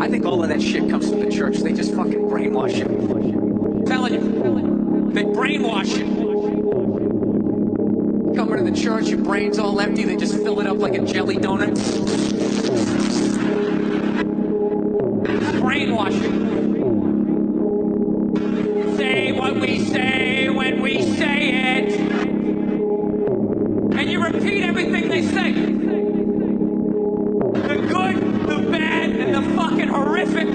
I think all of that shit comes from the church. They just fucking brainwash you. I'm telling you, they brainwash you. Coming to the church, your brain's all empty, they just fill it up like a jelly donut. Brainwashing. Say what we say when we say it. And you repeat everything they say. The good, the bad, and the fucking horrific.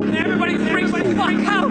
And everybody freaks the fuck out.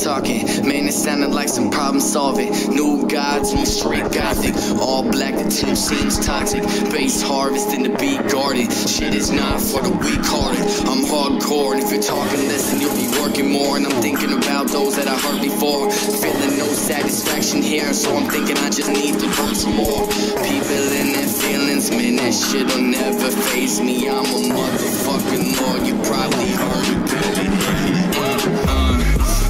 Talking, man, it sounded like some problem solving. New gods, new street gothic. All black, the tune seems toxic. Bass harvest in the beat garden. Shit is not for the weak hearted. I'm hardcore, and if you're talking less, then you'll be working more. And I'm thinking about those that I heard before. Feeling no satisfaction here, so I'm thinking I just need to burn some more. People in their feelings, man, that shit'll never faze me. I'm a motherfucking lord, you probably heard it.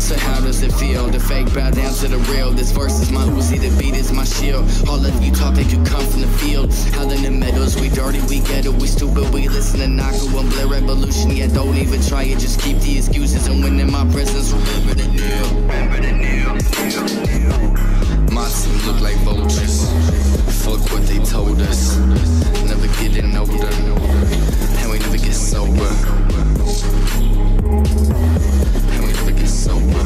So how does it feel? The fake bow down to the real. This verse is my Uzi, the beat is my shield. All of you talk like you come from the field. Hell in the meadows, we dirty, we ghetto, we stupid, we listen to Naku and Blair Revolution. Yeah, don't even try it, just keep the excuses. And when in my presence, remember the deal. Remember the deal. My team look like vultures. Fuck what they told us. Never getting older, and we never get sober. And we never get sober.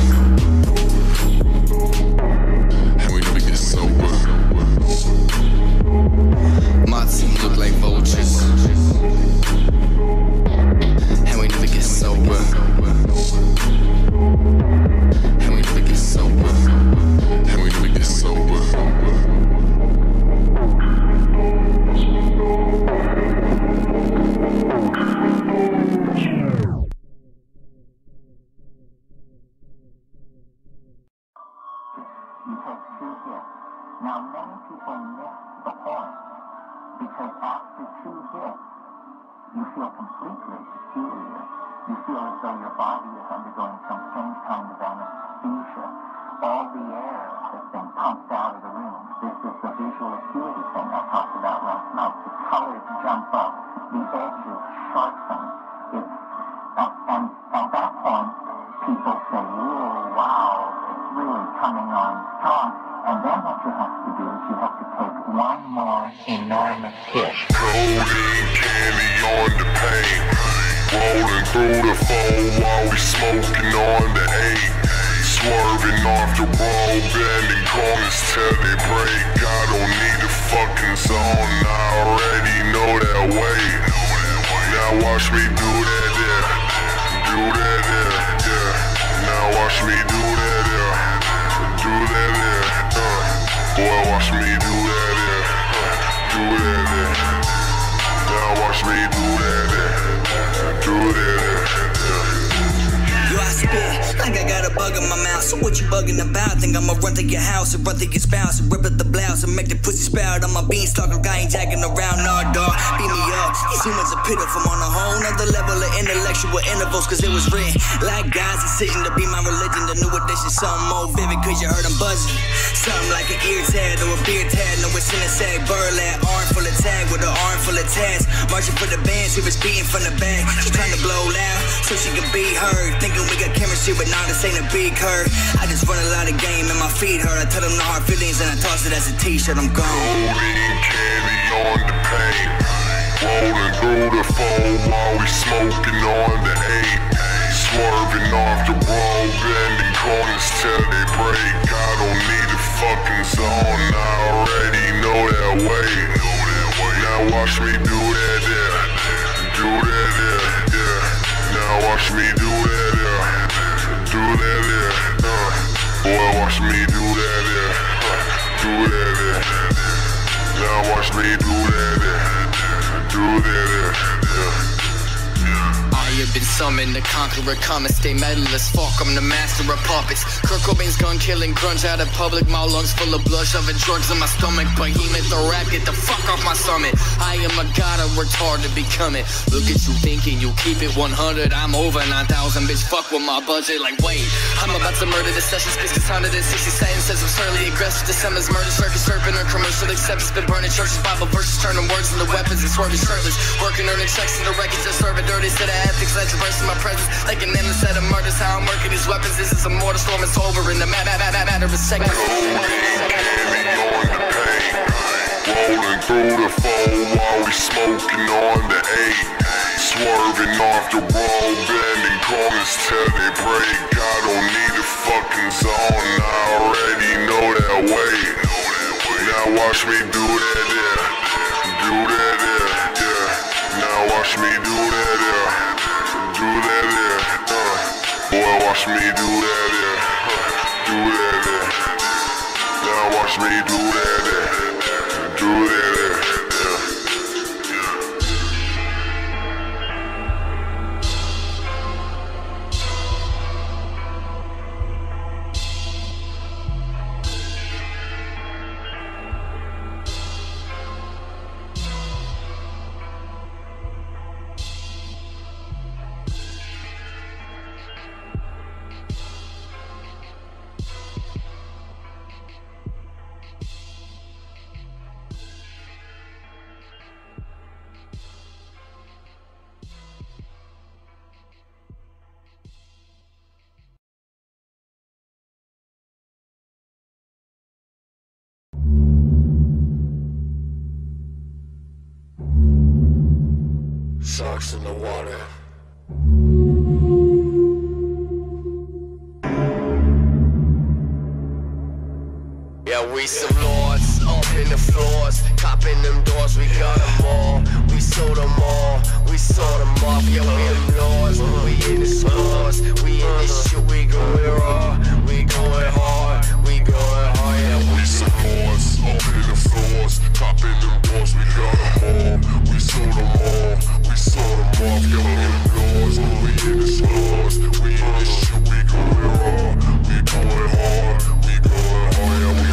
And we never get sober. My team look like vultures. And we never get sober. And we never get sober. And we never get sober. take 2 hits. Now, many people miss the point because after 2 hits, you feel completely peculiar. You feel as though your body is undergoing some strange kind of anesthesia. All the air has been pumped out of the room. This is the visual acuity thing I talked about last night. The colors jump up. The edges sharpen. And at that point, people say, whoa, wow, it's really coming on strong. And then what you have to do is you have to take one more enormous hit. Codeine candy on the paint, rolling through the phone while we smoking on the 8. Swerving off the road, bending corners till they break. I don't need a fucking zone, I already know that way. Now watch me do that there, do that there, yeah. Now watch me do that there, do that there, boy watch me do that there, do that there. Now watch me do that there, do that there, yeah. Yo, I spit like I got a bug in my mouth. So what you bugging about? Think I'ma run to your house and run to your spouse and rip up the blouse and make the pussy spout on my beanstalk. Like I ain't jacking around, nah, dog. Beat me up. These humans are pitiful. I'm on a whole nother level of intellectual intervals, cause it was written like God's decision to be my religion. The new edition, something more vivid, cause you heard I'm buzzing. Something like an ear tag or a beer tag. No, it's in a sag. Burlap, arm full of tag with an arm full of tags. Marching for the bands, he was beating from the back. She's trying to blow loud so she can be heard. Thinking we got chemistry, but now this ain't a big hurt. I just run a lot of game and my feet hurt. I tell them no hard feelings and I toss it as a t-shirt. I'm gone. Codeine candy on the paint, rolling through the phone while we smoking on the 8. Swerving off the road, bending corners till they break. I don't need a fucking zone, I already know that way. Now watch me do that there, do that there, yeah. Now watch me do that there, do that there, boy watch me do that there, do that there. Now watch me do that there, do that there, yeah. I have been summoned to conquer a comet, stay medalist. Fuck, I'm the master of puppets. Kurt Cobain's gun killing grunge out of public. My lungs full of blood, shoving drugs in my stomach. Behemoth the rap, get the fuck off my summit. I am a god, I worked hard to become it. Look at you thinking you keep it 100. I'm over 9,000, bitch, fuck with my budget. Like wait, I'm about to murder the session. Space gets 160 sentences. I'm surly aggressive. December's murder circus, serpent or commercial acceptance. Been burning churches, Bible verses, turning words into weapons and swerving shirtless. Working, earning checks in the wreckage, just serving dirty to the ethics. Let you burst in my presence like an endless set of murders. How I'm working these weapons. This is a mortal storm. It's over in the matter of seconds. Rolling through the phone while we smoking on the 8. Swerving off the road, bending corners till they break. I don't need a fucking zone, I already know that way. Now watch me do that there, do that there, yeah. Now watch me do that there, do that there, boy watch me do that there, do that there. Now watch me do that there, do that there, yeah. Sharks in the water. Yeah, we some lords, up in the floors, copping them doors, we got them all. We sold them all, we sold them off. Yeah, we them lords, we in the stores, we in this shit, we going raw, we going hard, we going hard. Yeah, We some lords, up in the floors, copping them doors, we got them all. We sold them all, we sold them off. Yeah, we them lords, we in the stores, we in this shit, we going raw, we going hard, we going hard. Yeah, we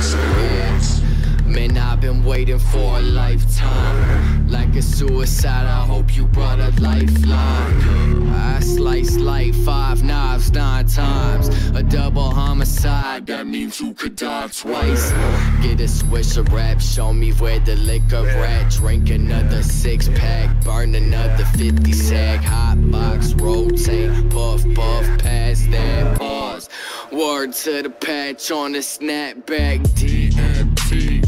waiting for a lifetime. Like a suicide, I hope you brought a lifeline. I sliced like 5 knives 9 times. A double homicide, that means you could die twice. Get a swish of rap, show me where the liquor at. Drink another 6-pack, burn another 50 sack. Hot box, rotate, puff, puff, pass that pause. Word to the patch on the snapback, DMT.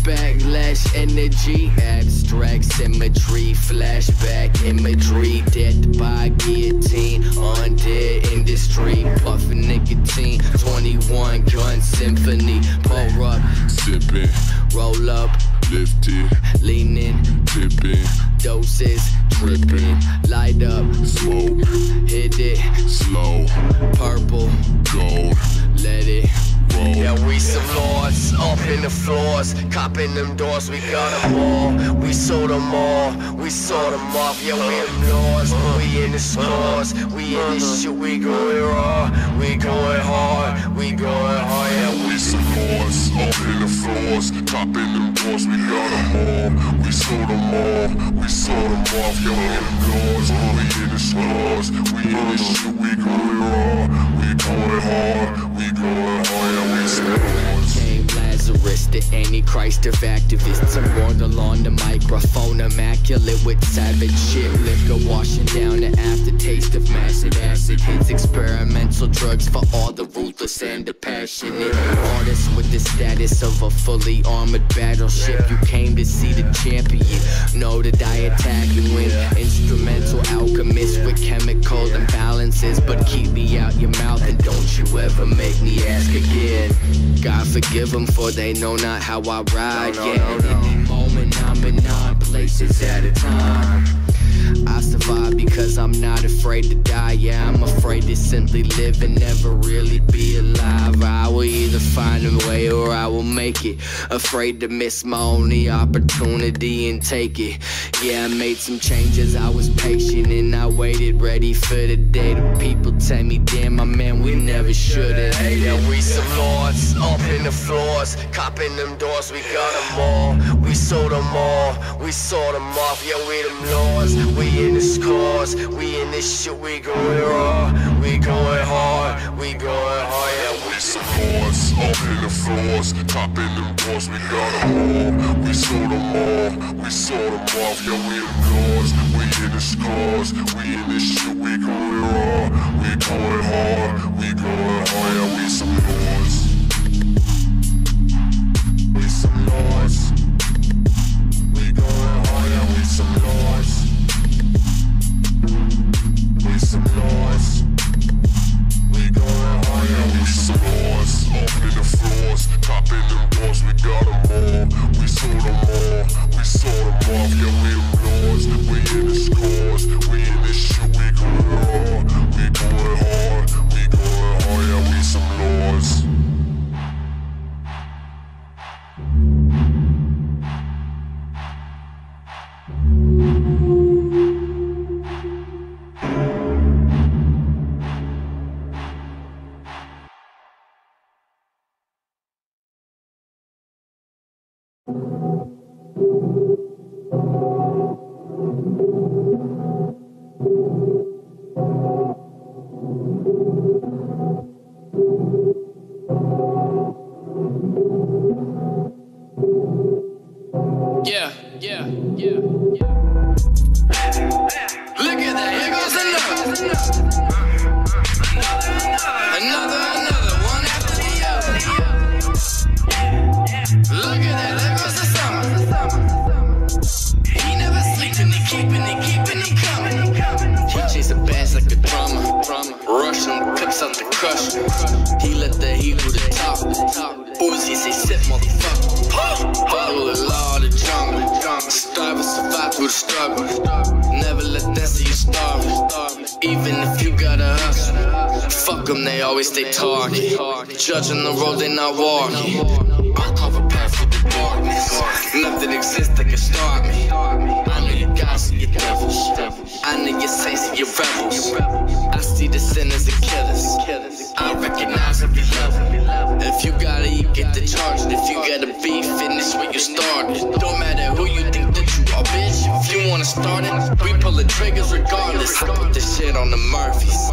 Backlash energy, abstract symmetry, flashback imagery, death by guillotine, undead industry, puffin' nicotine, 21 gun symphony, pour up, sippin', roll up, lifted, leanin', tippin', doses, trippin', light up, smoke, hit it, slow, purple, gold, let it roll. Yeah, we some lords, up in the floors, copping them doors, we got them all, we sold them all, we sold them off, yeah, we them lords, we in the scores, we in this shit, we going raw, we going hard, we going hard, yeah, we some lords, up in the floors, copping them doors, we got them all, we sold them all, we sold them off, yeah, we them lords, we in the scores, we in this shit, we going raw, we going hard, we going hard, yeah, we some lords. Came Lazarus, the Antichrist of activists, immortal on the microphone, immaculate with savage shit, liquor washing down the aftertaste of massive acid hits, experimental drugs for all the ruthless and the passionate artists with the status of a fully armored battleship. You came to see the champion, know that I attack you in instrumental alchemist with chemical imbalances, but keep me out your mouth and don't you ever make me ask again. God forgive them, for they know not how I ride. Yeah, at any moment I'm in 9 places at a time. I survive because I'm not afraid to die. Yeah, I'm afraid to simply live and never really be alive. I will either find a way or I will make it. Afraid to miss my only opportunity and take it. Yeah, I made some changes, I was patient and I waited, ready for the day the people tell me, damn my man, we never should've hated. Yeah, we some lords, up in the floors, copping them doors, we got them all, we sold them all, we sold them off, yeah, we them lords, we in the scores, we in this shit, we going raw, we going hard, we going hard, yeah, we some lords, up in the floors, copping them doors, we got them all, we sold them all, we sold them off, yeah, we them lords, we in the scores, we in this shit, we going raw, we going hard, we going hard, yeah, we some lords. We some lords. We going hard, yeah, we some lords. We some lords. We going hard, yeah, we some lords. Up in the floors, copping them doors, we got them all. We sold them all, we sold them off, yeah, we them lords. We in the scores, we in this shit, we going raw. We going hard, yeah, we some lords. Yeah. Look at that, here goes another, one after the other. Look at that, there goes the summer. He never sleeps and he keeping it coming. He chasing bass like a drummer, rushing clips out the crush. He let the heat do the top. Uzi say sit, motherfucker. Follow the law of the jungle. Strive and survive through the struggle. Never let them see you starving. Even if you gotta hustle. Fuck them, they always stay target. Judging the road, they not walking. I carve a path through the darkness. Nothing exists that can start me. I know you gods and your devils. I know your saints and your rebels. I see the sinners and killers. I recognize every level. If you got it, you get the job. charged. If you got a beef, finish what you started. Don't matter who you think that you are, bitch. If you wanna start it, we pull the triggers regardless. I put this shit on the Murphys.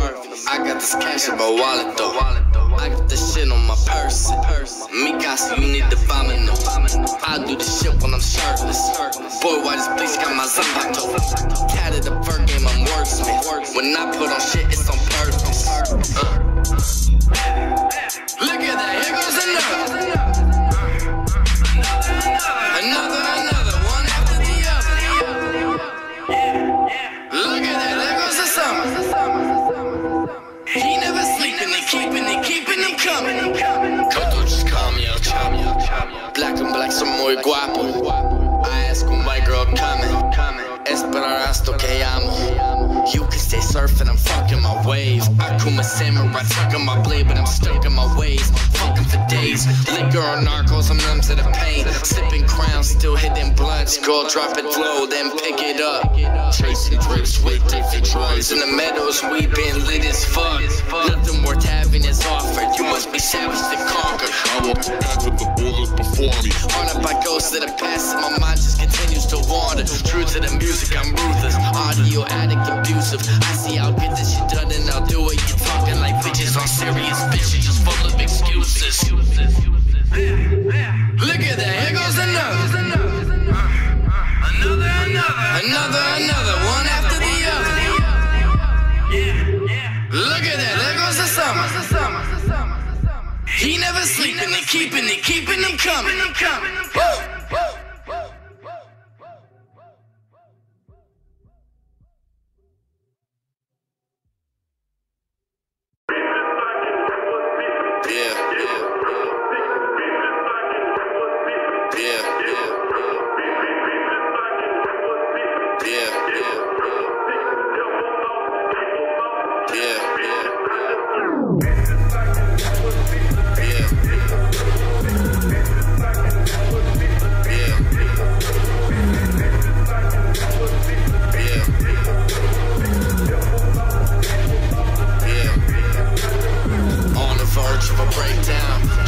I got this cash in my wallet though. I got this shit on my purse. Mikasa, you need the vomit. I do this shit when I'm shirtless. Boy, why this bitch got my zambato? Cat of the bird game, I'm wordsmith. When I put on shit, it's on purpose. Look at that, here goes another. Another, one after the other. Look at that, there goes the summer. He never sleeping, they keeping them coming. Coco just call me El Chamo. Black and black, son muy guapo. I ask un white girl coming. Esperar hasta que amo. You can stay surfing, I'm fucking my wave. Akuma samurai, tucking my blade, but I'm stuck in my ways. Fucking for days. Liquor or narcos, I'm numb to the pain. Sipping crowns, still hitting blunts. Girl, drop it low, then pick it up. Chasing drips with different drugs. In the meadows, we been lit as fuck. Nothing worth having is offered. You must be savage to conquer. I walk the path with the bullets before me. Haunted by ghosts of the past, and my mind just continues to wander. True to the music, I'm ruthless. Audio addict, abusive. I see I'll get this shit done and I'll do it. You're talking like bitches on serious bitches, just full of excuses. Look at that, here goes another. Another, one after the other. Look at that, there goes the summer. He never sleeping, they keeping them coming.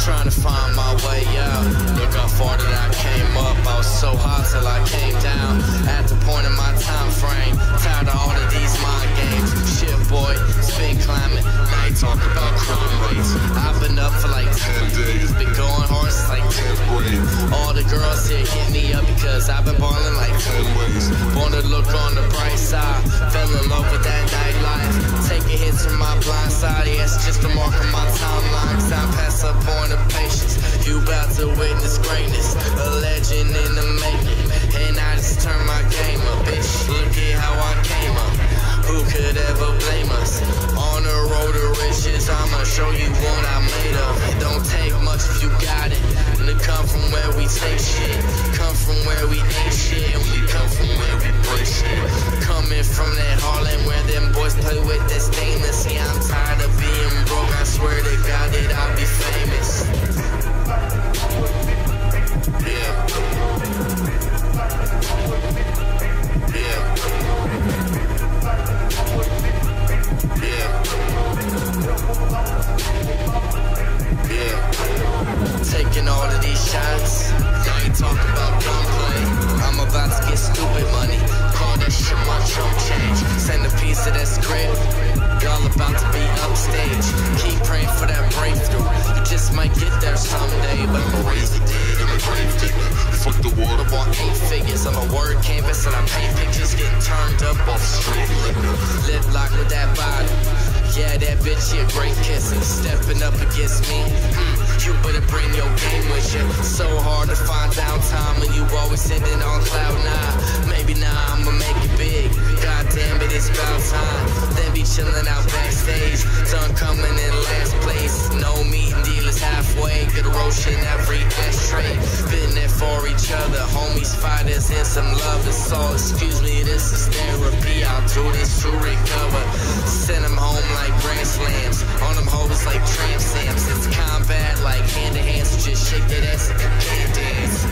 Trying to find my way out. Look how far that I came up. I was so high till I came down. At the point in my time frame, tired of all of these mind games. Shit, boy, spin climbing. Now you talk about crime rates. I've been up for like 10 days. Been going hard since like 10th grade. All the girls here hit me up because I've been balling like 10 ways. Born to look on the bright side. Fell in love with that nightlife. Taking hits from my blind side. Yeah, it's just a mark on my timeline. Time past a point of patience. You about to witness greatness. A legend in the making. And I just turned my game up, bitch. Look at how I came up. Who could ever blame us? On the road to riches, I'ma show you what I'm made of. It don't take much if you got it. And to come from where we take shit. Come from where we ain't shit. And we come from where we break shit. Coming from that Harlem where them boys play with that stainless. Yeah, I'm tired of being broke. I swear to God that I'll be famous. Taking all of these shots. Now you talk about gunplay. I'm about to get stupid money. Call that shit my chump change. Send a piece of that script. Y'all about to be upstage. Keep praying for that breakthrough. You just might get there someday. But I'ma raise the dead in the grave digger. Fuck the water, bought 8 figures. I'm a word canvas and I paint pictures. Getting turned up off straight liquor. Lip lock with that bottle. Yeah, that bitch, yeah, great kissing. Stepping up against me. You better bring your game with you. So hard to find downtime when you always sitting on cloud 9. Maybe now I'ma make it big. God damn it, it's about time. Then be chilling out backstage. Done coming in last place. No meeting dealers halfway. Get a roast in every ashtray. Been there for each other. Homies, fighters, and some lovers. So excuse me, this is therapy. I'll do this to recover. Send them home like grand slams. On them hoes like tramp stamps. It's combat like hand to hand. So just shake that ass if you can't dance.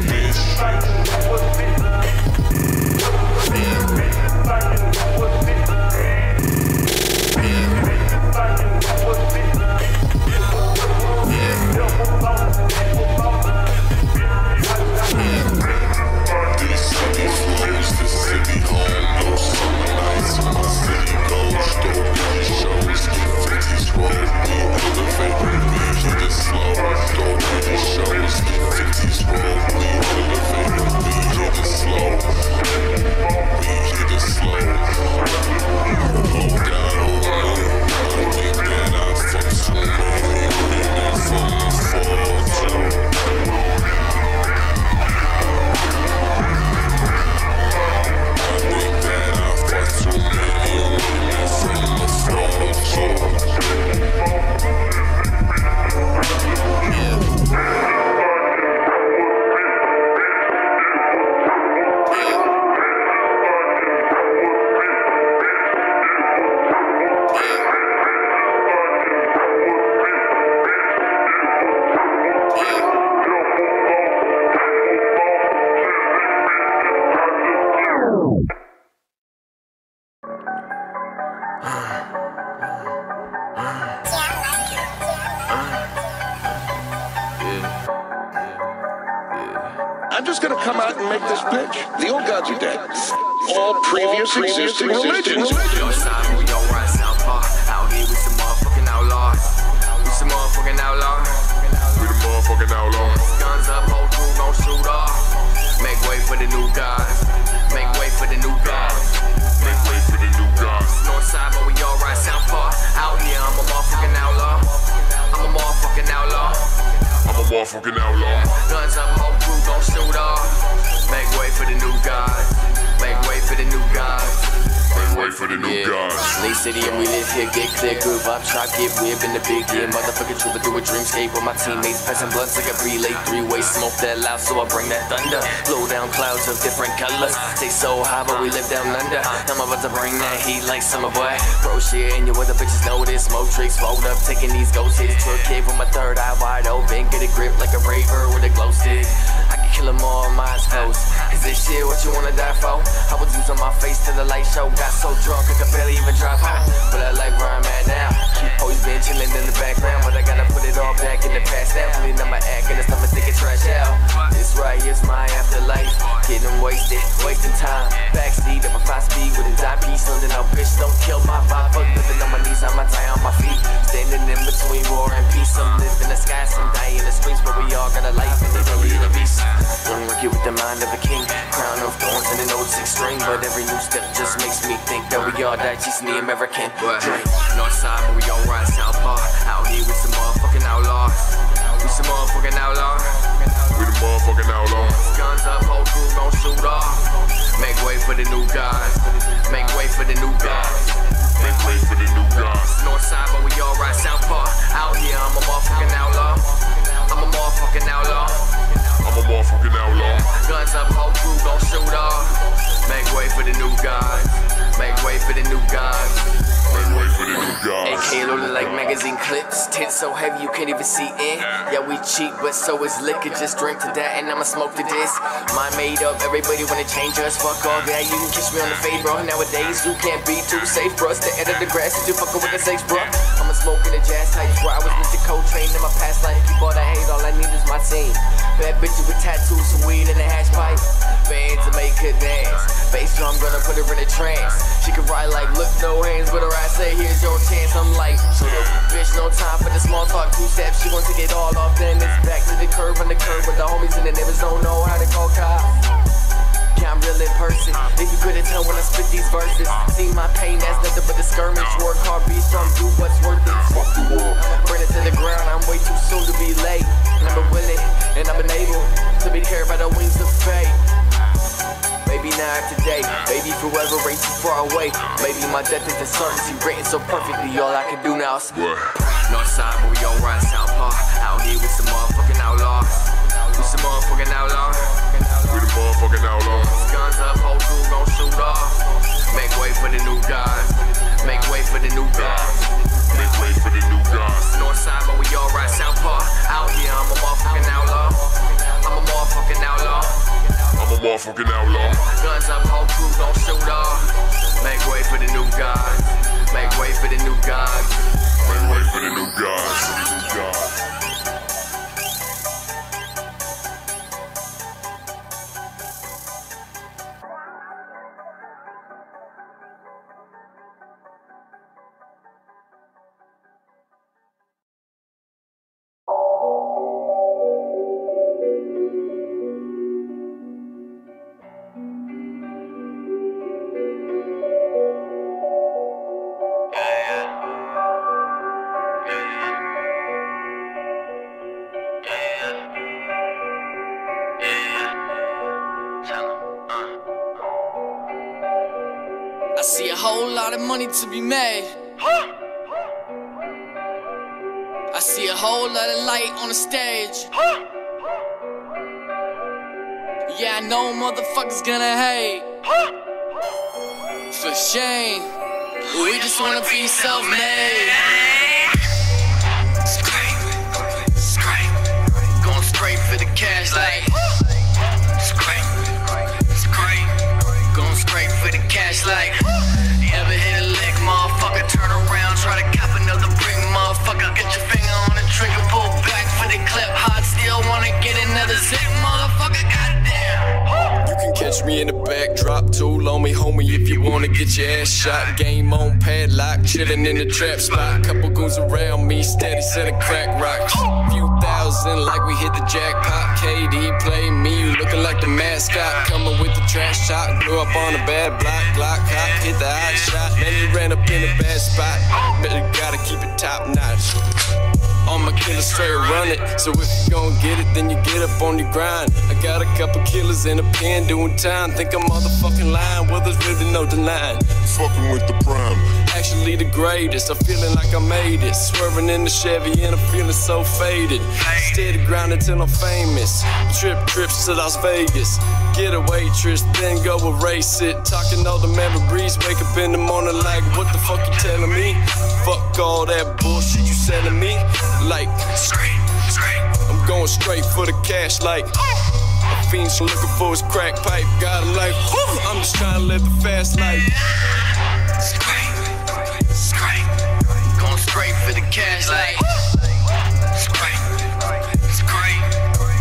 I'm just going to come out and make this pitch. The old gods are dead. All previous existing religions. Your side, we don't ride southpaw. Out here with some motherfucking outlaws. We some motherfucking outlaws. We the motherfucking outlaws. Guns up, whole crew gon' shoot off. Make way for the new guys. Make way for the new guys. Make way for the new guys. North side, but we all ride southpaw. Out here, I'm a motherfucking outlaw. I'm a motherfucking outlaw. I'm a motherfucking outlaw. Guns up, whole crew gon' shoot off. Make way for the new guys. Make way for the new guys. Make way for the new guys. Lee City and we live here, get clear, good vibe, try, get whip in the big year. Motherfucking trooper do a dreamscape with my teammates, passing blunts like a relay, three-way smoke that loud, so I bring that thunder. Blow down clouds of different colors. Stay so high, but we live down under. I'm about to bring that heat like summer, boy. Bro shit, and you other bitches know this. Smoke tricks, rolled up, taking these ghost hits. Truck kid with my third eye wide open, get a grip like a raver with a glow stick. I can kill them all, my eyes closed. Is this shit what you wanna die for? I was using my face to the light show. Got so drunk I could barely even drive home. But I like where I'm at now. Always been chillin' in the background, but I gotta put it all back in the past now. Putting on my act and it's time to take it trash out. This right here's my afterlife. Getting wasted, wasting time. Backseat of a 5-speed with a dime piece. Something out, bitch, don't kill my vibe. Fuck living on my knees, on my tie, on my feet. Standing in between war and peace. Some live in the sky, some die in the streets, but we all got a life and they don't lead a beast. Young rookie with the mind of a king. Crown of thorns and an old 6 string, but every new step just makes me think that we all die chasing the American dream. North side, but we gon' ride southpaw. Out here with some motherfucking outlaws. We some motherfucking outlaws. We the motherfucking outlaws. Guns up, whole crew gon' shoot off. Make way for the new guys. Make way for the new guys. Make way for the new guys. North side, but we all ride southpaw. Out here, I'm a motherfucking outlaw. I'm a motherfucking outlaw. I'm a motherfucking outlaw. Guns up, whole crew gon' shoot off. Make way for the new guys. Make way for the new guys. Make way for the new guys. AK loaded like magazine clips. Tint so heavy you can't even see in. Yeah, we cheap, but so is liquor. Just drink to that and I'ma smoke to this. Mind made up, everybody wanna change us. Fuck all that, you can catch me on the fade, bro. Nowadays you can't be too safe, bro. Stay out of the grass if you fucking with the safes, bro. I'ma smoke in the jazz types, bro. I was with the Coltrane in my past life. Keep all that hate, all I need is my team. Bad bitches with tattoos, some weed and a hash pipe. Bands to make her dance. Bass drum gonna put her in a trance. She can ride like look no hands, but her ass say here's your chance. I'm like, bitch, no time for the small talk. 2 steps, she gon' take it all off. Then it's back to the curb on the curb with the homies and the neighbors don't know how to call cops. Yeah, I'm real in person. If you couldn't tell when I spit these verses, see my pain, that's nothing but a skirmish. Work hard, be strong, do what's worth it. Fuck the world, burn it to the ground. I'm way too soon to be late, and I'm willing and I've been able to be carried by the wings of fate. Maybe not today, maybe forever ain't too far away. Maybe my death is a certainty written so perfectly. All I can do now is North side, but we all ride southpaw. Out here with some motherfucking outlaws. We some motherfucking outlaws. We the motherfucking outlaws. Guns up, whole crew gon' shoot off. Make way for the new guys. Make way for the new guys. Make way for the new guys. North side, but we all ride southpaw. Out here, I'm a motherfucking outlaw. I'm a motherfucking outlaw. I'm a motherfucking outlaw. Guns up, whole crew gon' shoot off. Make way for the new guys. Make way for the new guys. Make way for the new guys. I see a whole lot of money to be made. I see a whole lot of light on the stage. Yeah, I know motherfuckers gonna hate. For shame, we just wanna be self-made. Scrape, going straight for the cash like. Going straight for the cash like. Ever hit a lick, motherfucker, turn around, try to cop another brick, motherfucker, get your finger on the trigger, pull back for the clip, hot still wanna get another zip, motherfucker, goddamn. drop tool on me, homie, if you wanna get your ass shot. Game on padlock, chillin' in the trap spot. Couple goons around me, steady selling crack rocks. Few thousand like we hit the jackpot. KD play me, you looking like the mascot. Coming with the trash talk, grew up on a bad block. Glock hot, hit the hot shot. Man, he ran up in a bad spot. Better gotta keep it top notch. All my killers straight run it, so if you gon' get it, then you get up on your grind. I got a couple killers in a pen doing time. Think I'm motherfucking lying, well there's really no denying. Fucking with the prime. Actually the greatest, I'm feeling like I made it. Swerving in the Chevy and I'm feeling so faded. Steady grinding till I'm famous. Trips to Las Vegas. Get a waitress, then go erase it. Talking all the memories, wake up in the morning like, what the fuck you telling me? Fuck all that bullshit you selling me. Like, I'm going straight for the cash like a fiend's looking for his crack pipe. Got him like, I'm just trying to live the fast life. Going straight for the cash like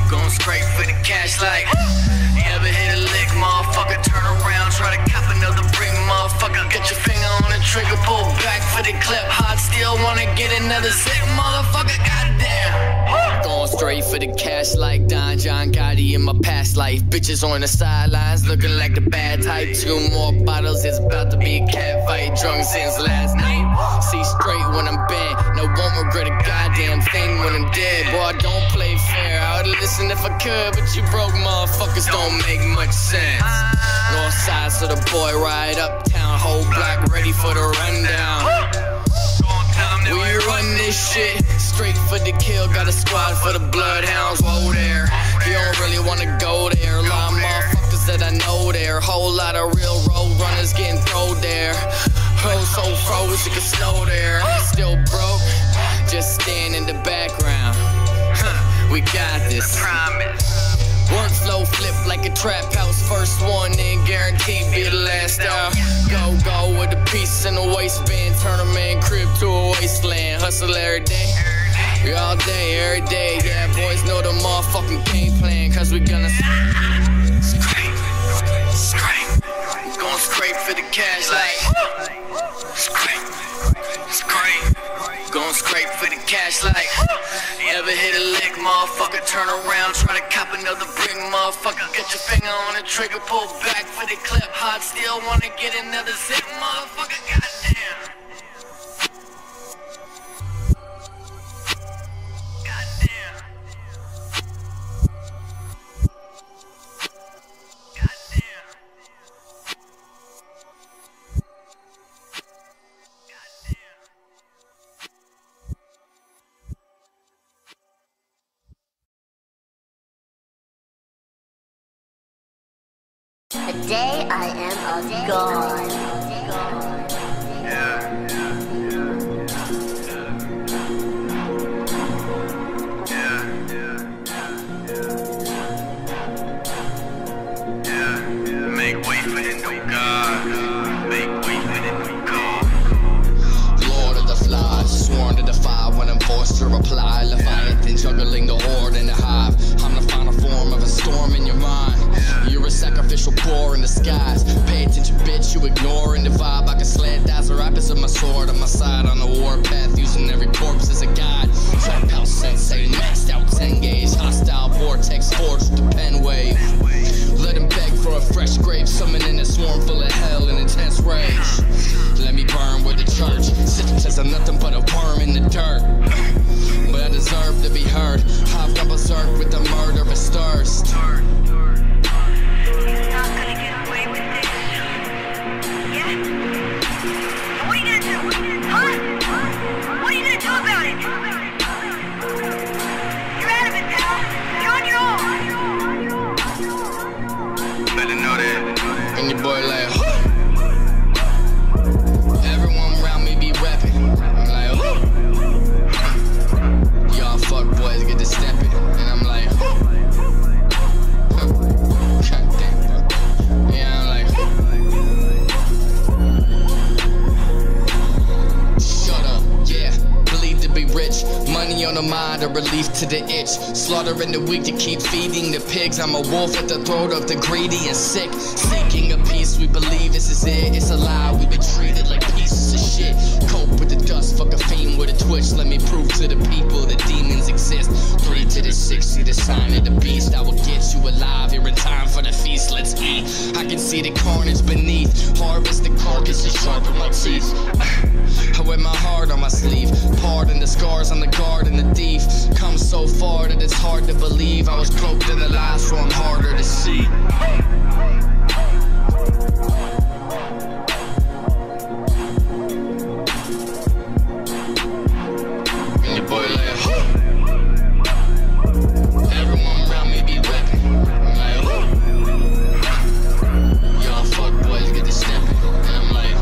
going straight for the cash like you ever hit a lick, motherfucker, turn around, try to cop another brick, motherfucker, get your finger on the trigger, pull back for the clip, hot still wanna get another zip, motherfucker, goddamn. Going straight for the cash like Don John Gotti in my past life. Bitches on the sidelines looking like the bad type. 2 more bottles, it's about to be a cat fight. Drunk since last night. See straight when I'm bent. No, won't regret a goddamn thing when I'm dead. Boy, I don't play fair. I would've listened if I could, but you broke motherfuckers don't make much sense. North side, so the boy ride uptown. Whole block ready for the rundown. We run this shit straight for the kill. Got a squad for the bloodhounds. Whoa there, you don't really wanna go there. A lot of motherfuckers that I know there. Whole lot of real road runners getting thrown there. Road so froze it could snow there. Still broke, just stand in the background. We got this. Workflow flip like a trap house. First one in, guaranteed be the last out. Go with a piece in the waistband. Turn a man crib to a wasteland. Hustle every day, all day, every day. Yeah, boys know the motherfucking game plan. Cause we gonna scrape. Going straight for the cash like scrape. Going straight for the cash like you ever hit a lick, motherfucker, turn around, try to cop another brick, motherfucker, get your finger on the trigger, pull back for the clip, hot still wanna get another zip, motherfucker, goddamn. Today I am gone. Make way for the new God. Make way for the new God. Lord of the flies, sworn to defy when I'm forced to reply. Leviathan juggling the horde in the hive. I'm the final form of a storm in your mind. You're a sacrificial boar in disguise. Pay attention, bitch, you ignoring the vibe. I can sled dazzle rapids of my sword on my side on the warpath, using every corpse as a guide. TRVP Sensei, maxed out 10 gauge, hostile vortex forged with the pen wave. Let him beg for a fresh grave, summoning a swarm full of hell and intense rage. Let me burn with the church. Sentences are nothing but a worm in the dirt. But I deserve to be heard. I've gone berserk with the murderous thirst. And your boy like, everyone around me be rapping. I'm like, y'all fuck boys get to Money on the mind, a relief to the itch. Slaughtering the weak to keep feeding the pigs. I'm a wolf at the throat of the greedy and sick. Seeking a peace, we believe this is it. It's a lie, we've been treated like pieces of shit. Cope with the dust, fuck a fiend with a twitch. Let me prove to the people that demons exist. 3 to the 6, see the sign of the beast. I will get you alive here in time for the feast. Let's eat. I can see the carnage beneath. Harvest the carcass and sharpen my teeth. I wear my heart on my sleeve. Pardon the scars on the guard and the thief. Come so far that it's hard to believe. I was cloaked in the lies, so I'm harder to see. And your boy like, everyone around me be rapping. I'm like, y'all fuck boys get to snapping. And I'm like,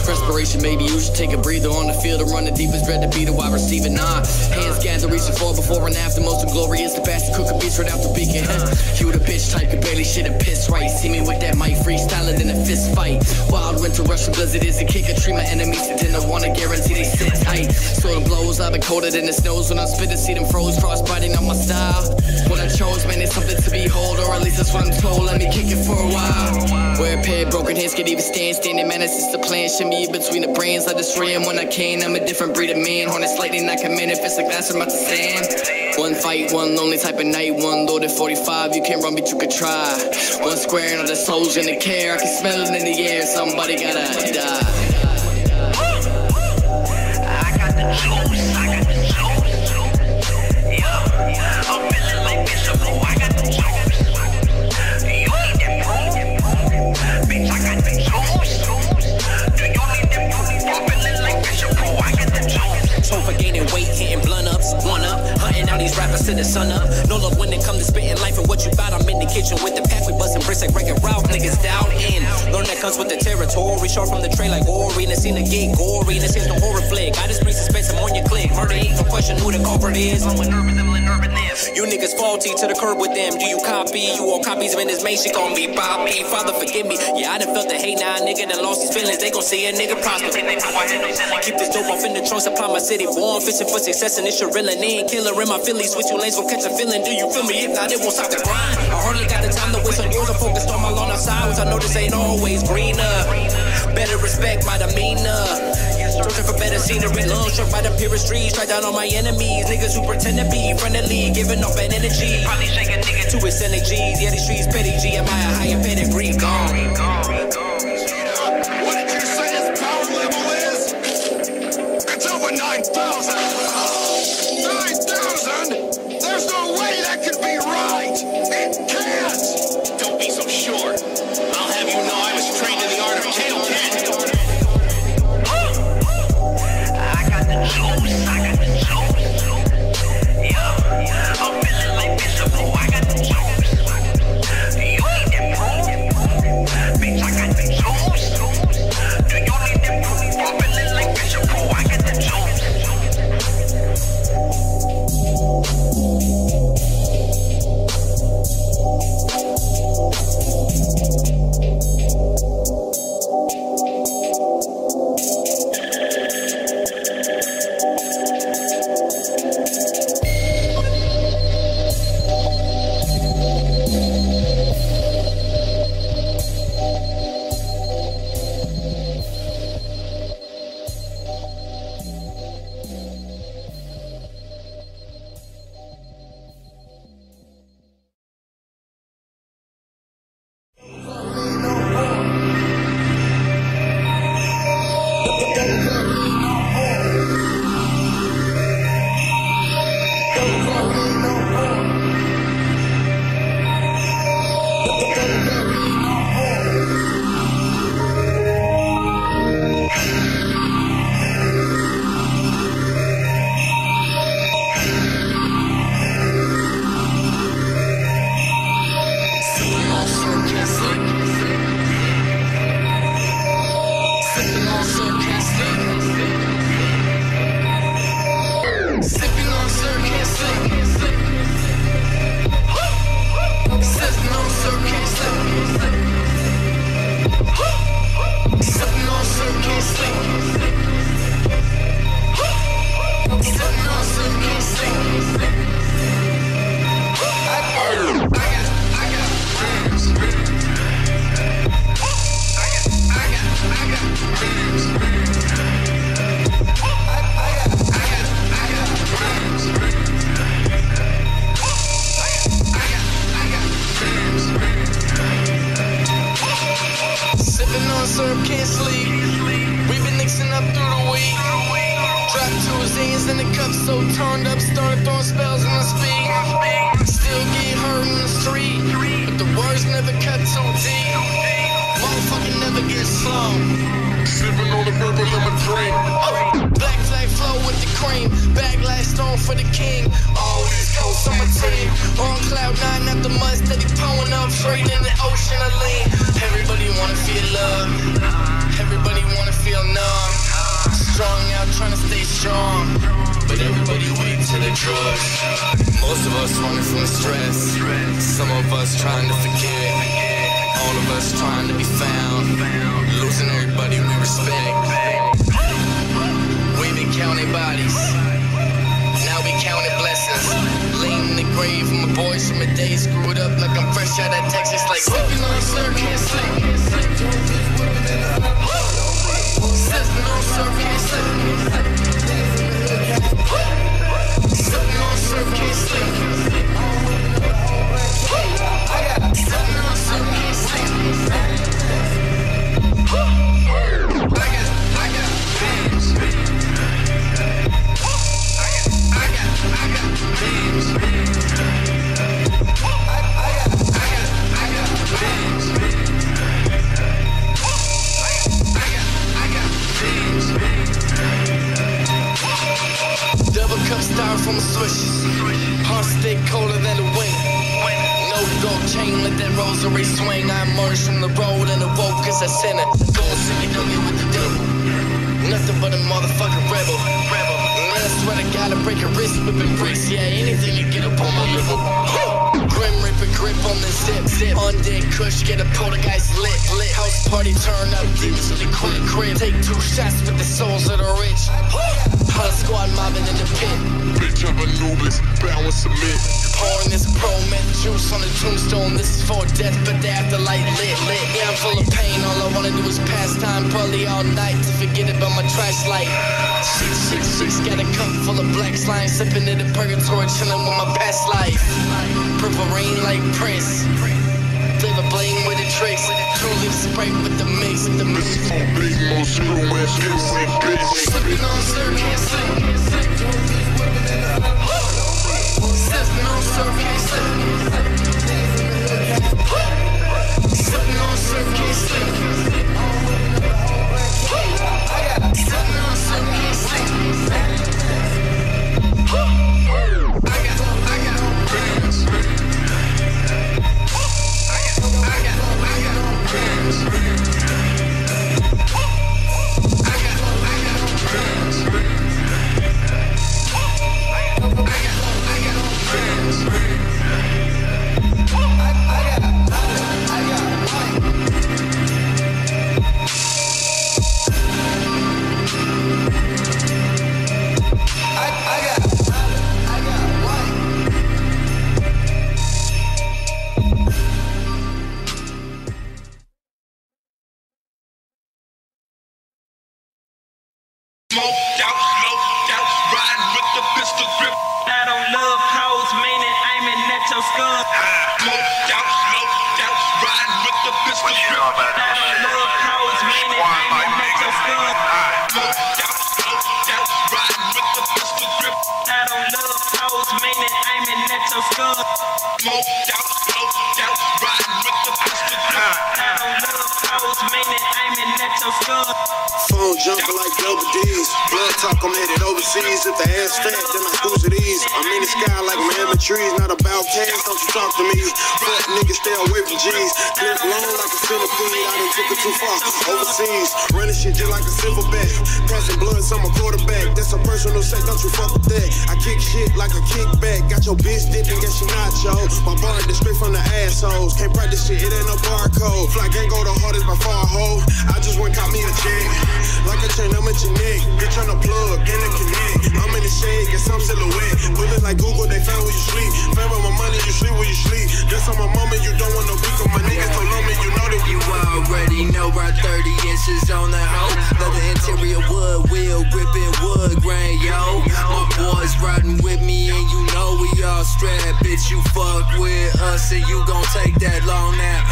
respiration, maybe you should take a breather on the field and run the deepest bread to be the wide receiver. Nah, hands gather, reaching for before and after. Most of glory is the bastard cook a beat right out the beacon. You the bitch type, could barely shit and piss right. See me with that mic, freestyling in a fist fight. Wild winter Russian blizzard is a kicker. Treat my enemies to dinner, wanna guarantee they sit tight. So the blows, I've been colder than the snows. When I spit and see them froze, frostbiting on my style. What I chose, man, it's something to behold, or at least that's what I'm told. Let me kick it for a while. Where a pair of broken hands can even stand, standing man, it's just a plan. Shimmy between the brains, I destroy him when I can. I'm a different breed of man. Hornets lightning, I can manifest like glass from out the sand. One fight, one lonely type of night. One loaded 45, you can't run, but you could try. One square, another soldier in the care. I can smell it in the air, somebody gotta die. I got the juice, I got the juice. Yeah, I'm feeling like Bishop, oh, I got the juice. You need that proof? Bitch, I got the juice. Do you need that proof? I'm feeling like Bishop, oh, I got the juice. So for gaining weight, hitting blunt ups, one up. Hunting out these rappers to the sun up. No love when it come to spitting life and what you bout. I'm in the kitchen with the pack, we bustin' bricks like Wreck-It Ralph. Niggas down in. Learn that comes with the territory. Short from the tray like Ori. And seen the get gory. And this is no horror flick. I just bring suspense, I'm on your click. Murder ain't no question who the culprit is. I'm with urbanism. You niggas faulty to the curb with them. Do you copy? You all copies when this main shit gon' be Bobby. Father forgive me. Yeah, I done felt the hate now. Nigga done lost his feelings. They gon' see a nigga prosper. Keep this dope off in the trunk. Supply my city. Born fishing for success and it's your real in. Killer in my Phillies. Switch your lanes, gon' catch a feeling. Do you feel me? If not, it won't stop the grind. I hardly got the time to waste on yours. I'm focused on my lawn outside, which I know this ain't always greener. Better respect my demeanor. Searching for better scenery. Long struck by the purest trees. Strike down on my enemies. Niggas who pretend to be friendly, giving off bad energy. Probably shake a nigga to his energies. Yeah, these streets petty G. Am I a higher pedigree? Gone. What did you say his power level is? It's over 9,000. 9,000? There's no way that could be right. It can't. Don't be so sure. I'll have you know I was trained in the art of tail cat. I got the juice, I got the juice. Yeah, I'm feeling like Bishop, oh, I got the juice. You need that proof? Bitch, I got the juice. Do you need that proof? I'm feeling like Bishop, oh, I got the juice. jeans and the cup so turned up, started throwing spells on the speed. Still get hurt in the street, but the words never cut too deep. Motherfucker never get slow. Sipping on the purple lemon drink. Black flag flow with the cream. Backlash stone for the king. All these coast on my team. On cloud 9 at the mud, steady pulling up straight in the ocean of lean. Everybody wanna feel love. Everybody wanna feel numb. Strong out trying to stay strong, but everybody wait till the drugs. Most of us running from the stress. Some of us trying to forget. All of us trying to be found. Losing everybody we respect. We've been counting bodies, now we counting blessings. Lean in the grave of my boys from the day screwed up like I'm fresh out of Texas. Like sipping on syrup, can't sleep. Sipping on syrup, can't sleep. Sipping on syrup, can't sleep. Sipping on syrup, can't sleep. I got bands. I got bands. Double cup styrofoam swishes. Heart stay colder than the wind. No gold chain, let that rosary swing. I emerged from the road and awoke as a sinner. Gold city, don't get with the devil. Nothing but a motherfucking rebel. Man, I swear to God, I break a wrist whipping bricks. Yeah, anything to get up on my level. Grim Reaper grip on the zip. Undead Kush, get a poltergeist lit. House party turn up, demons in the crib. Take 2 shots with the souls of the rich. Hot squad mobbing in the pit. Bitch, I'm Anubis, bound to submit. Pouring this pro-meth juice on the tombstone. This is for death, but the afterlife lit. Yeah, I'm full of pain. All I wanna do is pass time, probably all night, to forget about my trash light. 666, got a cup full of black slime, sipping in the purgatory, chilling with my past life. Purple rain like Prince. Flavor bling with the tricks. Truly spray with the mix. This is for big mo screw man, bitch. Sipping on syrup, can't sleep. Sipping on syrup, can't sleep. Sipping on syrup, can't sleep. Sipping on syrup, can't sleep. I got bands. I got bands. Smoked out, loped out, riding with the pistol grip. I don't love hoes, meaning aiming at your skull. Smoked out, loped out, riding with the pistol grip. I don't love hoes, meaning aiming at your skull. Smoked out, loped out, riding with the pistol grip. I don't love hoes, meaning aiming at your skull. Smoked out, loped out, riding with the pistol grip. I don't love hoes, meaning aiming at your skull. Phone jumping like double D's. Blood talk, I'm headed overseas. If the ass fat, then I cruise at ease. I'm in the sky like Miami trees. Not about cash, don't you talk to me. Fuck niggas, stay away from G's. Clip long like a centipede. I done took it too far. Overseas, running shit just like a silverback. Passing blood, so I'm a quarterback. That's a personal say, don't you fuck with that. I kick shit like a kickback. Got your bitch dipping, guess she not, yo. My bar is straight from the assholes. Can't practice shit, it ain't no barcode. Fly gang go the hardest by far, ho. I just went caught me a check. Like a chain, I'm at your neck. Bitch on the plug, in the connect. I'm in the shade, get some silhouette. Bullet like Google, they found where you sleep. Found my money, you sleep where you sleep. That's on my mama, you don't want no beef on my niggas. Don't love me, you know that You already know our 30 inches on the hoe. Leather interior wood, wheel gripping wood grain, yo. My boys riding with me and you know we all strapped. Bitch, you fuck with us and you gon' take that long nap.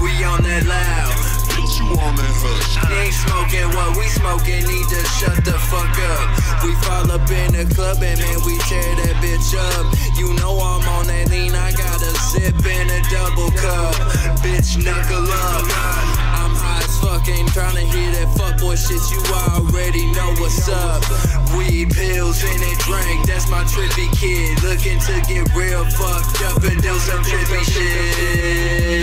We on that loud. put you on that hush. He ain't smoking what we smoking, need to shut the fuck up. We fall up in the club and man, we tear that bitch up. You know I'm on that lean, I got a sip in a double cup. Bitch, knuckle up. I'm high as fuck, ain't tryna hear that fuckboy shit, you already know what's up. Weed, pills, and a drink, that's my trippy kid. Looking to get real fucked up and do some trippy shit.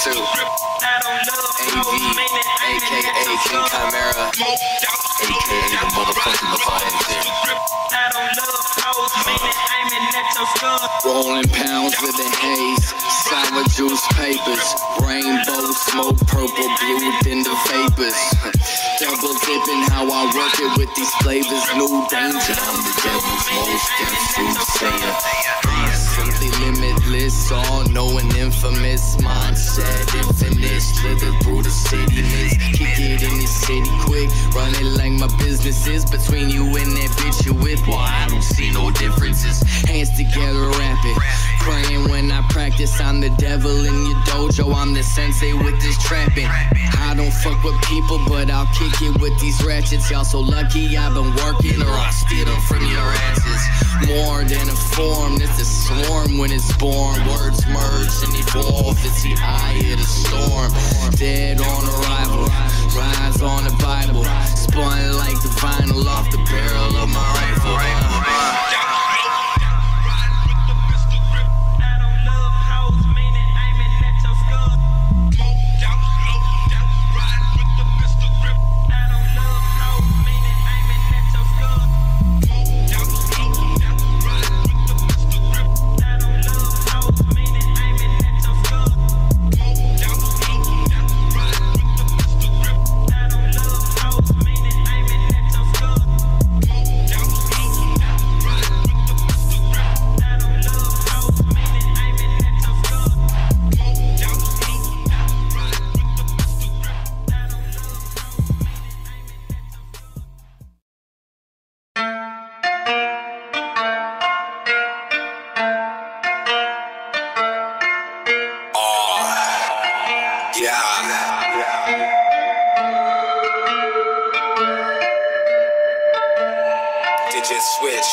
too. AV, aka King Chimera, aka the motherfucking Leviathan. Rolling pounds with the haze, sour juice papers, rainbow smoke, purple, blue, then the vapors. Double dipping how I work it with these flavors, new danger. I'm the devil's most soothsayer. Simply limitless, all-knowing, infamous mindset, infinite, slither through the city mist. Kick it in this city quick, run it like my business is. Between you and that bitch you with, well, I don't see no differences. Hands together, rapping, praying when I practice. I'm the devil in your dojo, I'm the sensei with this trapping. I don't fuck with people, but I'll kick it with these ratchets. Y'all so lucky I've been working, or I'll steal them from your asses. More than a form, it's a swarm when it's born. Words merge and evolve, it's the eye of the storm. Dead on arrival, rise on the Bible, spun like the vinyl off the barrel of my rifle.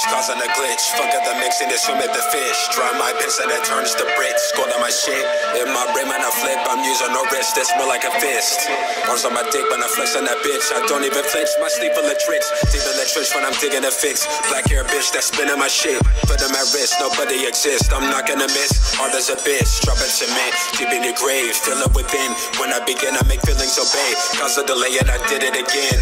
Causing a glitch, fuck up the mixing, this swim at the fish. Dry my piss and it turns to bricks. Scored on my shit, in my brain when I flip, I'm using no wrist, that's more like a fist. Arms on my dick when I flex on that bitch, I don't even flinch, my sleep full of tricks. Deep in the trench when I'm digging a fix. Black hair bitch that's spinning my shit. Foot on my wrist, nobody exists, I'm not gonna miss. Hard as a bitch, drop it cement, deep in your grave, feel it within. When I begin, I make feelings obey. Cause a delay and I did it again.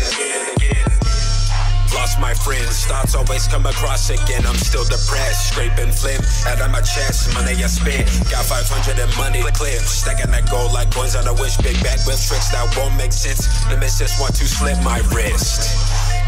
Lost my friends, thoughts always come across again. I'm still depressed, scraping flip out of my chest. Money I spent, got 500 in money clips. Stacking that gold like coins on a wish. Big bag with tricks that won't make sense. The missus want to slip my wrist.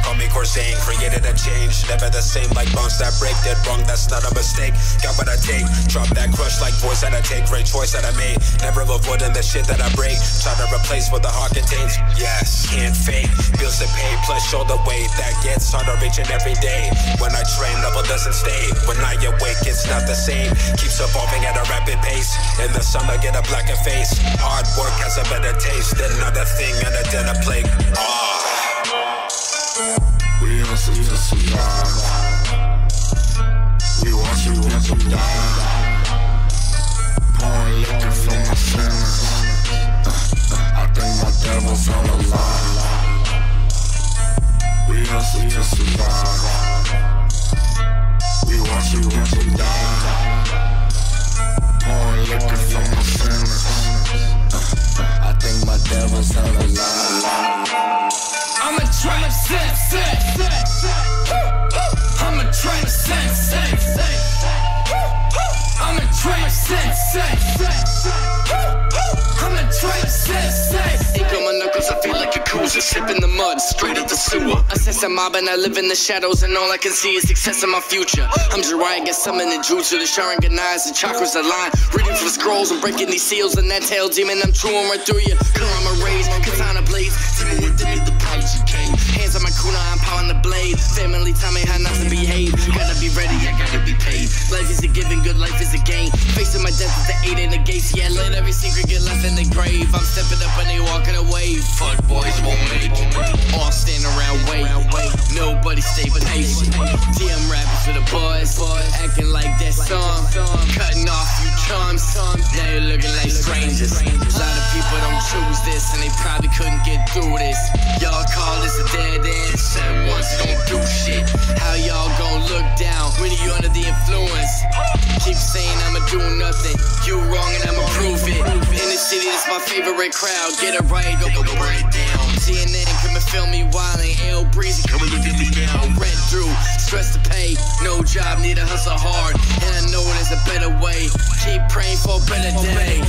Call me Corsair, created a change. Never the same like bones that break. Did wrong, that's not a mistake. Got what I take, drop that crush like voice that I take. Great choice that I made, never avoiding the shit that I break. Try to replace what the heart contains. Yes, can't fake, bills to pay, plus shoulder weight. That gets harder reaching every day. When I train, level doesn't stay. When I awake, it's not the same. Keeps evolving at a rapid pace. In the summer, get a blacker face. Hard work has a better taste than another thing on a dinner plate. We hustle to survive. We watch you up and down. Pouring liquor from my sinners. I think my devil's on the line. We hustle to survive. We watch you up and down. Pouring liquor from my sinners. I think my devil's on the line. I'm a trap sensei. I'm a trap sensei. I'm a trap sensei. I'm a trap sensei. water straight up the sewer. Assess a mob and I live in the shadows, and all I can see is success in my future. I'm Jiraiya, get summoned in jutsu, the Sharingan eyes, the chakras align. Reading from scrolls and breaking these seals, and that tail demon, I'm chewing right through you. Kurama rays, katana blades, demon within me, the prodigy came. Hands on my kuna, I'm powering the blade. Family tell me how not to behave. Gotta be ready, I gotta be paid. Life is a given, good life is a gain. Facing my death is the 8 in the gates. Yeah, let every secret get left in the grave. I'm stepping up and they walking away. Fuck boys won't make it. All stand around, wait. Nobody stay patient. DM rappers for the boys, acting like that song. Cutting off you chums. Now you're looking like strangers. A lot of people don't choose this, and they probably couldn't get through this. Y'all call this a dead end. Said once don't do shit. How y'all gon' look down when you under the influence? Keep saying I'ma do nothing. You wrong and I'ma prove it. In the city, that's my favorite crowd. Get it right, go burn it down. CNN, come and film me wildin'. L breezy, come and look at me now. Rent through, stress to pay. No job, need to hustle hard. And I know there's a better way. Keep praying for a better day.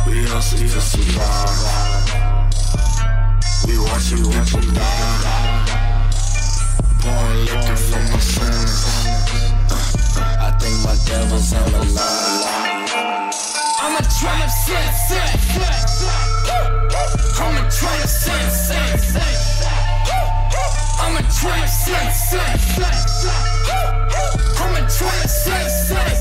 We hustle to survive. We watching people die. Pouring liquor from my sins. I think my devil's on the line. I'm a trap sensei. I'm a trap sensei. I'm a trap sensei. I'm a trap sensei.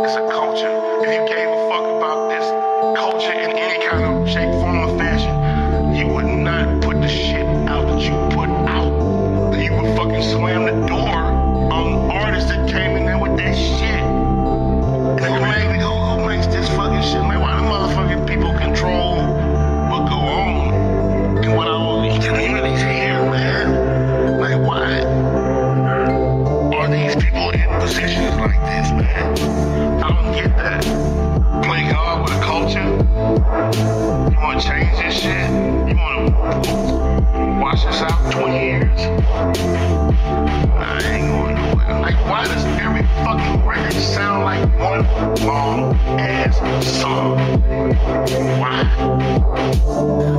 it's a culture. If you gave a fuck about this culture in any kind of shape, form, or fashion, you would not put the shit out that you put out. You would fucking slam the door on artists that came in there with that shit. And who makes this fucking shit? Man, why the motherfucking people control what go on and what all these communities here, man? Like, why are these people in positions like this, man? I don't get that. Play God with a culture? You wanna change this shit? You wanna watch this out 20 years? I ain't going nowhere. Like, why does every fucking record sound like one long ass song? Why?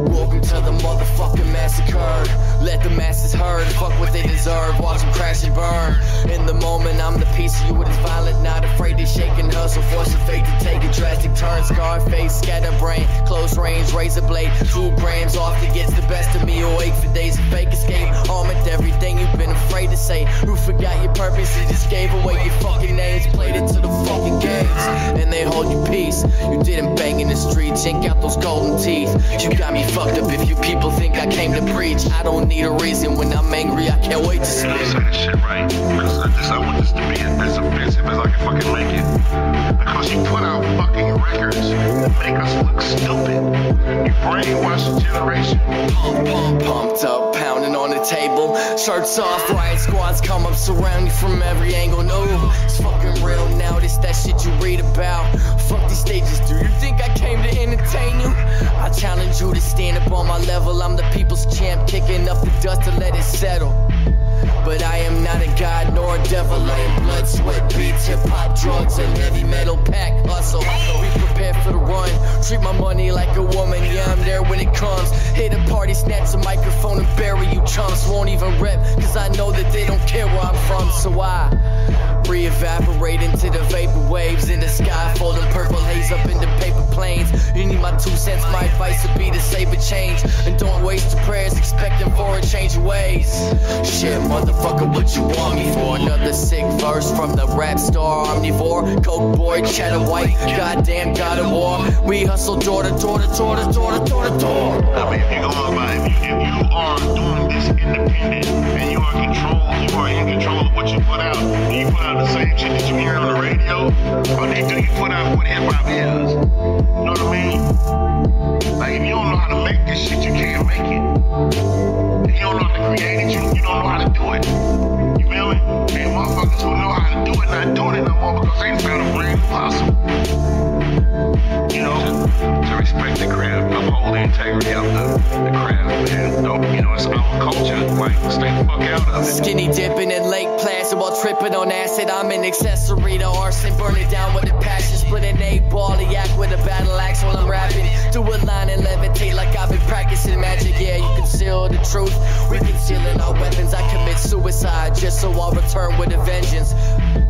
Welcome to the motherfucking massacre. Let the masses herd, fuck what they deserve. Watch them crash and burn. In the moment, I'm the piece of you that is violent, not afraid to shake and hustle. Forcing fate to take a drastic turn. Scarface, scatterbrain, close range, razor blade. 2 grams often gets the best of me. Awake for days of fake escape. Armored everything you've been afraid to say. Who forgot your purpose? You just gave away your fucking names. Played it to the fucking games. And they hold you peace. You didn't bang in the streets. Yank out those golden teeth. You got me fucked up if you people think I came to preach. I don't need a reason when I'm angry. I can't wait to speak. Say this shit right. Because I want this to be as offensive as I can fucking make it. Because you put out fucking records that make us look stupid. You brainwash the generation. Pumped up, pounding on the table. Shirts off, riot squads come up, surround you from every angle. No, it's fucking real now. This that shit you read about. Fuck these stages, do you think I came to entertain you? I challenge you to stand up on my level. I'm the people's champ, kicking up the dust to let it settle. But I am not a god nor a devil. I am blood, sweat, beats, hip-hop, drugs, and heavy metal pack hustle. Be prepared for the run. Treat my money like a woman. Yeah, I'm there when it comes. Hit a party, snatch a microphone and bury you chumps. Won't even rep, cause I know that they don't care where I'm from. So I re-evaporate into the vapor waves in the sky, folding purple haze up into paper planes. You need my 2 cents, my advice would be to save a change. And don't waste your prayers expecting for a change of ways. Shit, motherfucker, what you want me for? Another sick verse from the rap star omnivore. Coke boy, cheddar white, goddamn God of war. We hustle door to door to door to door to door to door. I mean, if you are doing this independent and you are in control of what you put out, do you put out the same shit that you hear on the radio? Or do you put out what hip-hop is? You know what I mean? Like, if you don't know how to make this shit, you can't make it. If you don't know how to create it, you don't know how to do it. You feel me? And motherfuckers who know how to do it not doing it no more because they found a brand new hustle. You know, to respect the craft, uphold the integrity of the craft, man. Don't, you know, it's our culture. Like, stay the fuck out of it. Skinny dipping in Lake Placid while tripping on acid. I'm an accessory to arson, burn it down with a passion. Split an 8-ball yak with a battle axe while I'm rapping. Do a line and levitate like I've been practicing magic. Yeah, you conceal the truth. We concealing our weapons. I commit suicide just so I'll return with a vengeance.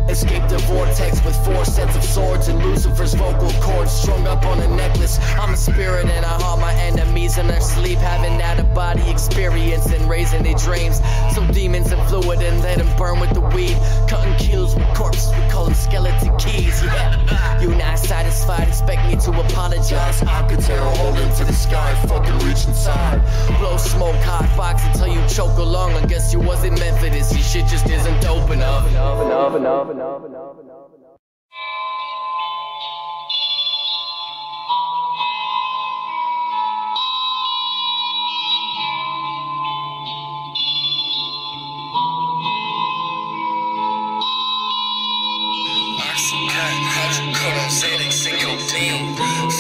Escape the vortex with 4 sets of swords and Lucifer's vocal cords strung up on a necklace. I'm a spirit and I harm my enemies in their sleep, having out-of-body experience and raising their dreams. So demons and fluid and let them burn with the weed. Cutting keels with corpses, we call them skeleton keys. Yeah, you not satisfied, expect me to apologize. Alcatraz holding to the sky, fucking reach inside. Blow smoke, hot box until you choke along. I guess you wasn't meant for this, your shit just isn't dope enough.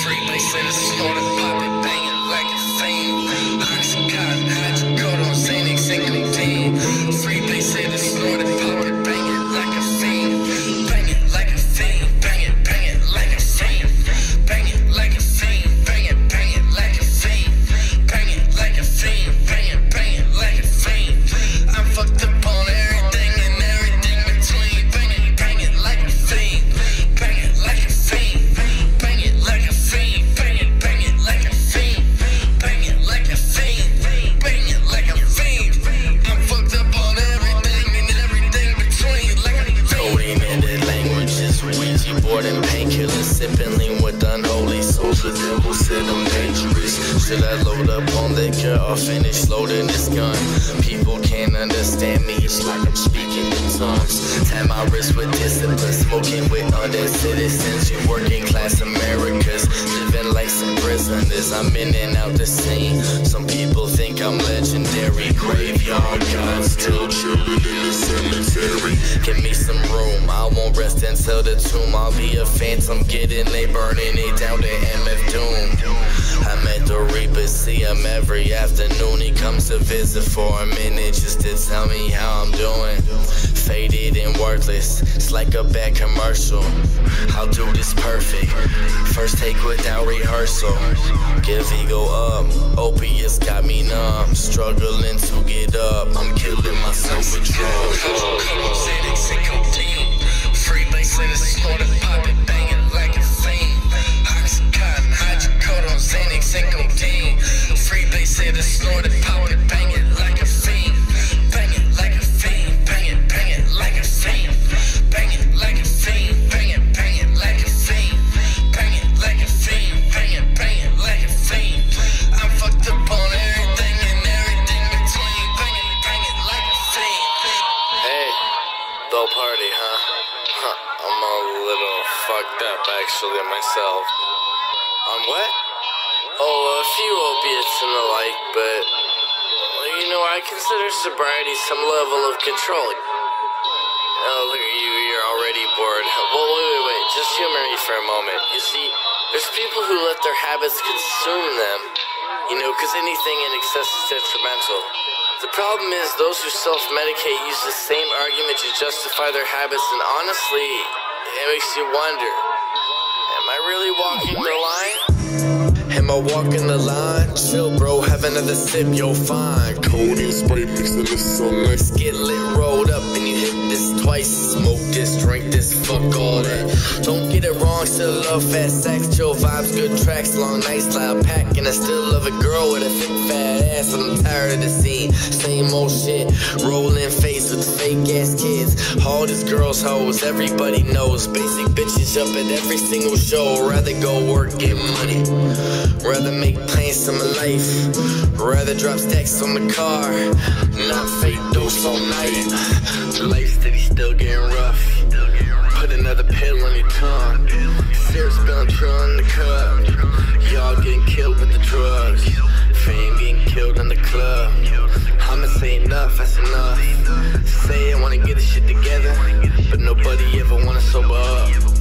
Free base in the slaughter, poppin', bangin' like a fiend. Oxycontin, hydrocodone, Xanax, and codeine. Free base in the slaughter, poppin', bangin' like a fiend. Bangin' like a fiend, bangin', bangin' like a fiend. Bangin' like a fiend, bangin', bangin' like a fiend. Bangin' like a fiend, bangin', bangin' like a fiend. I'm fucked up on everything and everything between. Bangin', bangin' like a fiend. Bangin' like a fiend. Bang it like a fiend, bang it like a fiend. She bored and painkillers, sipping lean with unholy souls. The devil said I'm dangerous. Should I load up on liquor or finish loading this gun? People can't understand me, it's like I'm speaking in tongues. Tie my wrist with discipline, smoking with other citizens. You working class Americas, living like some prisoners. I'm in and out the scene. Some people think I'm legendary. Graveyard gods still chilling in the cemetery. Give me some room, I won't rest until the tomb. I'll be a phantom, getting they burning it down to MF Doom. I met the Reaper, see him every afternoon. He comes to visit for a minute just to tell me how I'm doing. Faded and worthless, it's like a bad commercial. I'll do this perfect, first take without rehearsal. Give ego up, opiates got me numb. Struggling to get up, I'm killing myself with drugs. Freebase in the snorted, poppin', bangin' like a fiend. Oxycontin, hydrocodone, Xanax, and codeine. Freebase in the snorted, poppin', bangin' like a fiend. Bangin' like a fiend, bangin', bangin' like a fiend. Bangin' like a fiend, bangin', bangin' like a fiend. Bangin' like a fiend, bangin', bangin' like a fiend. I'm fucked up on everything and everything between. Bangin', bangin' like a fiend. Hey, they'll party, huh? I'm a little fucked up actually myself. On what? Oh, a few opiates and the like, but you know, I consider sobriety some level of control. Oh, look at you, you're already bored. Well, wait, just humor me for a moment. You see, there's people who let their habits consume them, you know, because anything in excess is detrimental. The problem is those who self-medicate use the same argument to justify their habits, and honestly, it makes you wonder, am I really walking the line? Am I walking the line? Chill, bro, have another sip, you'll find. Codeine spray mixing this so nice. Get lit, rolled up, and you hit this twice. Smoke this, drink this, fuck all that. Don't get it wrong, still love fast sex, chill vibes, good tracks, long nights, loud pack. And I still love a girl with a thick fat ass, but I'm tired of the scene. Same old shit, rolling face with fake ass kids. All these girls hoes, everybody knows. Basic bitches up at every single show. Rather go work, get money. Rather make plans to my life. Rather drop stacks on the car. Not fake dose all night. Life steady, still getting rough. Put another pill on your tongue. Syrup spilling true on the cup. Y'all getting killed with the drugs. Fame getting killed in the club. I'ma say enough, that's enough. Say I wanna get this shit together, but nobody ever wanna sober up.